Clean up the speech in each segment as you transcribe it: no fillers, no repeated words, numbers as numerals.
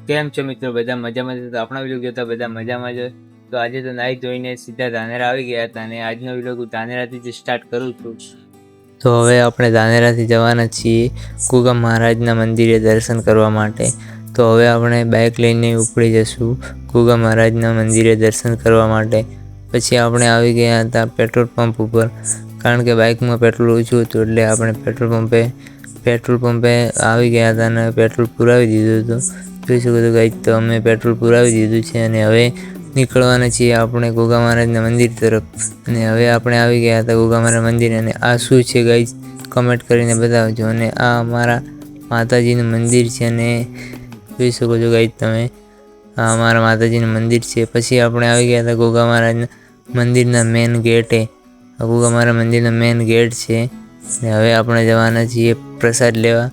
કેમ છો મિત્રો? બધા મજામાં છે? તો આપણા વિડીયો જોતા બધા મજામાં છે. તો આજે તો નાઈ ધોઈને સીધા ધાનેરા આવી ગયા હતા અને આજનો વિડીયો હું ધાનેરાથી જ સ્ટાર્ટ કરું છું. તો હવે આપણે ધાનેરાથી જવાના છીએ ગુગા મહારાજના મંદિરે દર્શન કરવા માટે. તો હવે આપણે બાઇક લઈને ઉપડી જશું ગુગા મહારાજના મંદિરે દર્શન કરવા માટે. પછી આપણે આવી ગયા હતા પેટ્રોલ પંપ ઉપર, કારણ કે બાઇકમાં પેટ્રોલ ઓછું હતું એટલે આપણે પેટ્રોલ પંપે આવી ગયા હતા અને પેટ્રોલ પુરાવી દીધું હતું. જોઈ શકો છો ગાઈસ, તો અમે પેટ્રોલ પુરાવી દીધું છે અને હવે નીકળવાના છીએ આપણે ગુગા મહારાજના મંદિર તરફ. અને હવે આપણે આવી ગયા હતા ગુગા મહારાજ મંદિર. અને આ શું છે ગાઈસ, કમેન્ટ કરીને બતાવજો. અને આ અમારા માતાજીનું મંદિર છે અને જોઈ શકો છો ગાઈસ તમે, આ અમારા માતાજીનું મંદિર છે. પછી આપણે આવી ગયા હતા ગુગા મહારાજના મંદિરના મેન ગેટે. આ ગુગા મહારાજ મંદિરનો મેન ગેટ છે. અને હવે આપણે જવાના છીએ પ્રસાદ લેવા.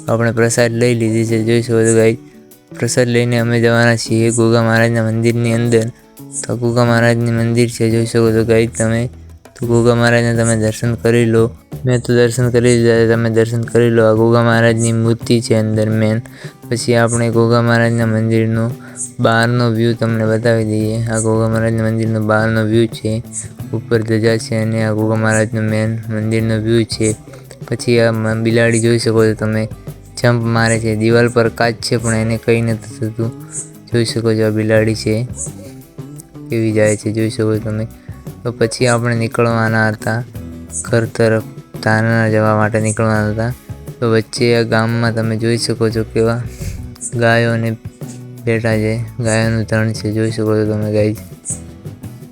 આપણે પ્રસાદ લઈ લીધી છે, જોઈ શકો છો ગાઈસ. પ્રસાદ લઈને અમે જવાના છીએ ગુગા મહારાજના મંદિરની અંદર. તો ગુગા મહારાજની મંદિર છે, જોઈ શકો છો ગાઈસ તમે. તો ગુગા મહારાજના તમે દર્શન કરી લો. મેં તો દર્શન કરી લીધા, તમે દર્શન કરી લો. આ ગુગા મહારાજની મૂર્તિ છે અંદર મેન. પછી આપણે ગુગા મહારાજના મંદિરનો બહારનો વ્યૂ તમને બતાવી દઈએ. આ ગુગા મહારાજના મંદિરનો બહારનો વ્યૂ છે, ઉપર ધજા છે અને આ ગુગા મહારાજનો મેન મંદિરનો વ્યૂ છે. પછી આ બિલાડી જોઈ શકો છો તમે, જમ્પ મારે છે. દિવાલ પર કાચ છે પણ એને કંઈ નથી થતું. જોઈ શકો છો આ બિલાડી છે કેવી જાય છે, જોઈ શકો છો તમે. તો પછી આપણે નીકળવાના હતા ઘર તરફ, ધાનેરા જવા માટે નીકળવાના હતા. તો વચ્ચે આ ગામમાં તમે જોઈ શકો છો કેવા ગાયોને બેઠા છે, ગાયોનું તણ છે, જોઈ શકો છો તમે ગાઈસ.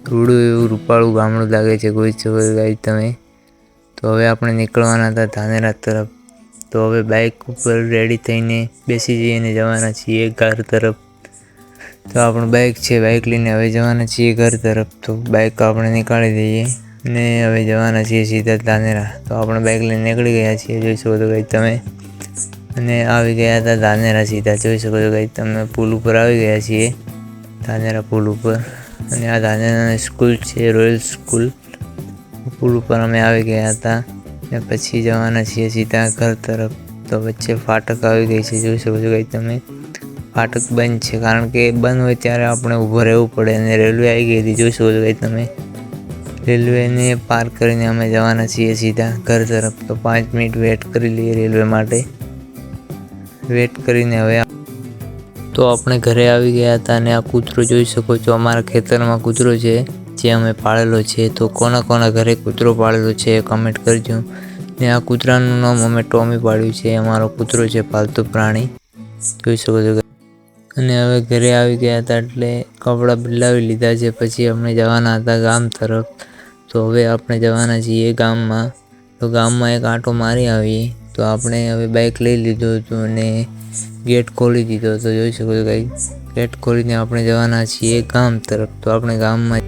થોડું એવું રૂપાળું ગામડું લાગે છે, જોઈ શકો છો ગાઈસ તમે. તો હવે આપણે નીકળવાના હતા ધાનેરા તરફ. તો હવે બાઇક ઉપર રેડી થઈને બેસી જઈને જવાના છીએ ઘર તરફ. તો આપણું બાઇક છે, બાઇક લઈને હવે જવાના છીએ ઘર તરફ. તો બાઇક આપણે નીકાળી દઈએ અને હવે જવાના છીએ સીધા ધાનેરા. તો આપણે બાઇક લઈને નીકળી ગયા છીએ, જોઈ શકો છો ગાઈસ તમે. અને આવી ગયા હતા ધાનેરા સીધા, જોઈ શકો છો ગાઈસ તમે. પુલ ઉપર આવી ગયા છીએ, ધાનેરા પુલ ઉપર. અને આ ધાનેરાની સ્કૂલ છે, રોયલ સ્કૂલ. પુલ ઉપર અમે આવી ગયા હતા ને પછી જવાના છીએ સીધા ઘર તરફ. તો વચ્ચે ફાટક આવી ગઈ છે, જોઈ શકો છો ગાઈસ તમે. ફાટક બંધ છે, કારણ કે બંધ હોય ત્યારે આપણે ઊભો રહેવું પડે. અને રેલવે આવી ગઈ હતી, જોઈ શકો છો ગાઈસ તમે. રેલવેને પાર કરીને અમે જવાના છીએ સીધા ઘર તરફ. તો 5 મિનિટ વેટ કરી લઈએ રેલવે માટે. વેટ કરીને હવે તો આપણે ઘરે આવી ગયા હતા. અને આ કૂતરો જોઈ શકો છો, અમારા ખેતરમાં કૂતરો છે જે અમે પાળેલો છે. તો કોના કોના ઘરે કૂતરો પાળેલો છે એ કમેન્ટ કરજો. ને આ કૂતરાનું નામ અમે ટોમી પાડ્યું છે. અમારો કૂતરો છે પાલતુ પ્રાણી, જોઈ શકો છો. અને હવે ઘરે આવી ગયા હતા એટલે કપડાં બદલાવી લીધા છે. પછી આપણે જવાના હતા ગામ તરફ. તો હવે આપણે જવાના છીએ ગામમાં. તો ગામમાં એક આંટો મારી આવીએ. તો આપણે હવે બાઇક લઈ લીધું હતું અને ગેટ ખોલી દીધો હતો, જોઈ શકો છો ગાઈસ. ગેટ ખોલીને આપણે જવાના છીએ ગામ તરફ. તો આપણે ગામમાં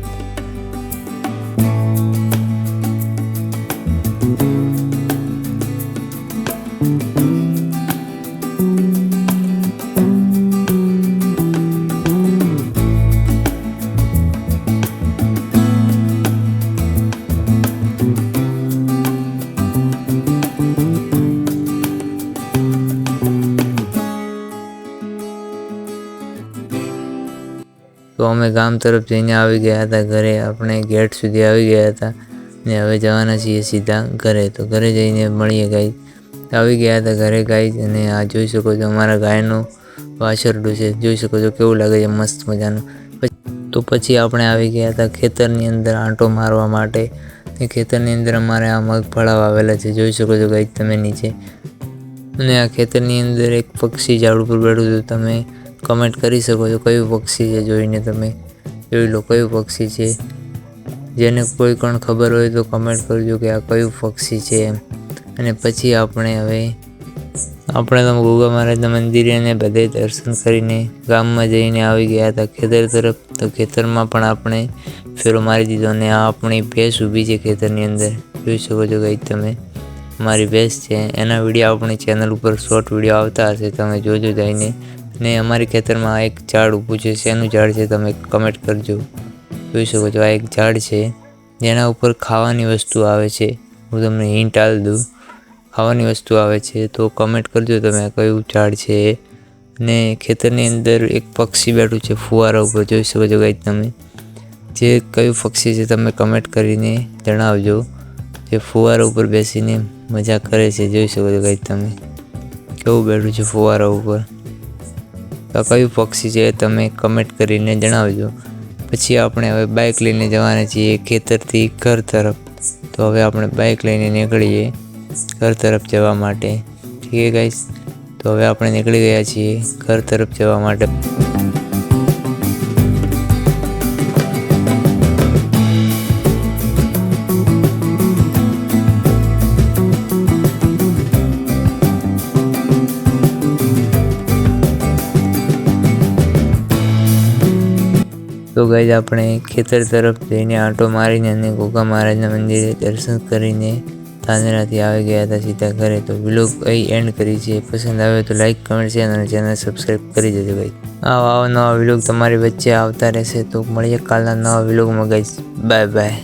તો અમે ગામ તરફ જઈને આવી ગયા હતા ઘરે. આપણે ગેટ સુધી આવી ગયા હતા ને હવે જવાના છીએ સીધા ઘરે. તો ઘરે જઈને મળીએ ગાઈસ. આવી ગયા હતા ઘરે ગાઈસ. અને આ જોઈ શકો છો અમારા ગાયનું વાછરડું છે, જોઈ શકો છો કેવું લાગે છે, મસ્ત મજાનું. તો પછી આપણે આવી ગયા હતા ખેતરની અંદર આંટો મારવા માટે. એ ખેતરની અંદર અમારે આ મગફળા વાવેલા છે, જોઈ શકો છો ગાઈસ તમે નીચે. અને આ ખેતરની અંદર એક પક્ષી ઝાડ ઉપર બેઠું હતું. તમે કમેન્ટ કરી શકો છો કયું પક્ષી છે, જોઈને તમે જોઈ લો કયું પક્ષી છે. જેને કોઈ પણ ખબર હોય તો કમેન્ટ કરજો કે આ કયું પક્ષી છે એમ. અને પછી આપણે તો ગુગા મહારાજના મંદિરે અને બધે દર્શન કરીને ગામમાં જઈને આવી ગયા હતા ખેતર તરફ. તો ખેતરમાં પણ આપણે ફેરો મારી દીધો. અને આ આપણી ભેંસ ઊભી છે ખેતરની અંદર, જોઈ શકો છો ગાઈસ તમે. મારી ભેંસ છે, એના વિડીયો આપણી ચેનલ ઉપર શોર્ટ વિડીયો આવતા હશે, તમે જોજો જઈને. ને અમારી ખેતરમાં એક ઝાડ ઊભું છે, શેનું ઝાડ છે તમે કમેન્ટ કરજો. જોઈ શકો છો આ એક ઝાડ છે જેના ઉપર ખાવાની વસ્તુ આવે છે. હું તમને હિન્ટ આપી દઉં, ખાવાની વસ્તુ આવે છે. તો કમેન્ટ કરજો તમે કયું ઝાડ છે. ને ખેતરની અંદર એક પક્ષી બેઠું છે ફુવારા ઉપર, જોઈ શકો છો ગાઈસ તમે. જે કયું પક્ષી છે તમે કમેન્ટ કરીને જણાવજો. જે ફુવારા ઉપર બેસીને મજા કરે છે, જોઈ શકો છો ગાઈસ તમે કેવું બેઠું છે ફુવારા ઉપર. તો કયું પક્ષી છે તમે કમેન્ટ કરીને જણાવજો. પછી આપણે હવે બાઇક લઈને જવાના છીએ ખેતરથી ઘર તરફ. તો હવે આપણે બાઇક લઈને નીકળીએ ઘર તરફ જવા માટે. ઠીક છે ગાઈસ, તો હવે આપણે નીકળી ગયા છીએ ઘર તરફ જવા માટે. તો ગાઈસ આપણે ખેતર તરફ જઈને આંટો મારીને અને ગોગા મહારાજના મંદિરે દર્શન કરીને ધાનેરાથી આવી ગયા હતા સીધા ઘરે. તો વ્લોગ અહીં એન્ડ કરી છે. પસંદ આવે તો લાઈક, કમેન્ટ, શેર અને ચેનલ સબસ્ક્રાઈબ કરી દેજો ગાઈસ. આવા નવા વ્લોગ તમારી વચ્ચે આવતા રહેશે. તો મળીએ કાલના નવા વ્લોગમાં ગાઈસ. Bye bye.